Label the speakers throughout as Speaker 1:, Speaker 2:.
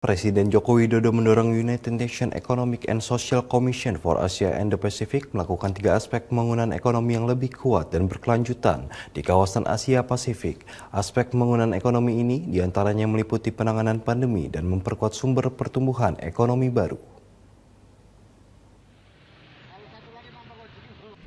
Speaker 1: Presiden Joko Widodo mendorong United Nations Economic and Social Commission for Asia and the Pacific melakukan 3 aspek pembangunan ekonomi yang lebih kuat dan berkelanjutan di kawasan Asia Pasifik. Aspek pembangunan ekonomi ini diantaranya meliputi penanganan pandemi dan memperkuat sumber pertumbuhan ekonomi baru.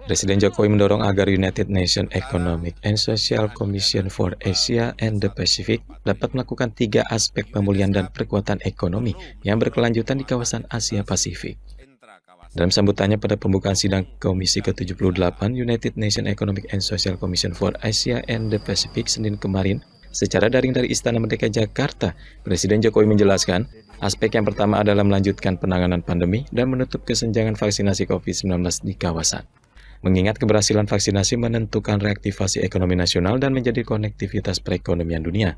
Speaker 2: Presiden Jokowi mendorong agar United Nations Economic and Social Commission for Asia and the Pacific dapat melakukan 3 aspek pemulihan dan perkuatan ekonomi yang berkelanjutan di kawasan Asia Pasifik. Dalam sambutannya pada pembukaan sidang Komisi ke-78 United Nations Economic and Social Commission for Asia and the Pacific Senin kemarin, secara daring dari Istana Merdeka Jakarta, Presiden Jokowi menjelaskan, aspek yang pertama adalah melanjutkan penanganan pandemi dan menutup kesenjangan vaksinasi COVID-19 di kawasan. Mengingat keberhasilan vaksinasi menentukan reaktivasi ekonomi nasional dan menjadi konektivitas perekonomian dunia.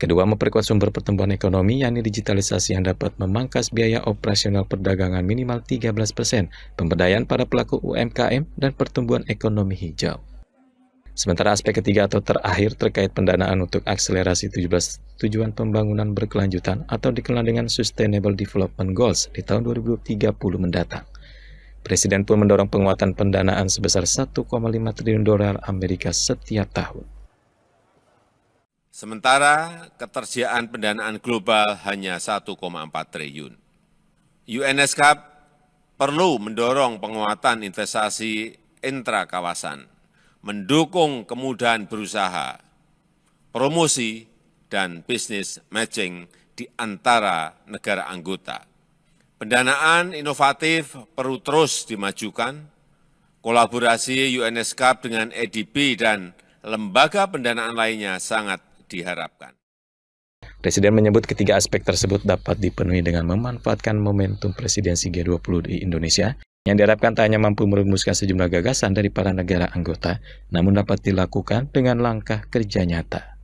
Speaker 2: Kedua, memperkuat sumber pertumbuhan ekonomi, yakni digitalisasi yang dapat memangkas biaya operasional perdagangan minimal 13%, pemberdayaan para pelaku UMKM, dan pertumbuhan ekonomi hijau. Sementara aspek ketiga atau terakhir terkait pendanaan untuk akselerasi 17 tujuan pembangunan berkelanjutan atau dikenal dengan Sustainable Development Goals di tahun 2030 mendatang. Presiden pun mendorong penguatan pendanaan sebesar 1,5 triliun dolar Amerika setiap tahun.
Speaker 3: Sementara ketersediaan pendanaan global hanya 1,4 triliun. UNESCAP perlu mendorong penguatan investasi intra-kawasan, mendukung kemudahan berusaha, promosi, dan bisnis matching di antara negara anggota. Pendanaan inovatif perlu terus dimajukan, kolaborasi UNESCAP dengan ADB dan lembaga pendanaan lainnya sangat diharapkan.
Speaker 2: Presiden menyebut ketiga aspek tersebut dapat dipenuhi dengan memanfaatkan momentum presidensi G20 di Indonesia, yang diharapkan tak hanya mampu merumuskan sejumlah gagasan dari para negara anggota, namun dapat dilakukan dengan langkah kerja nyata.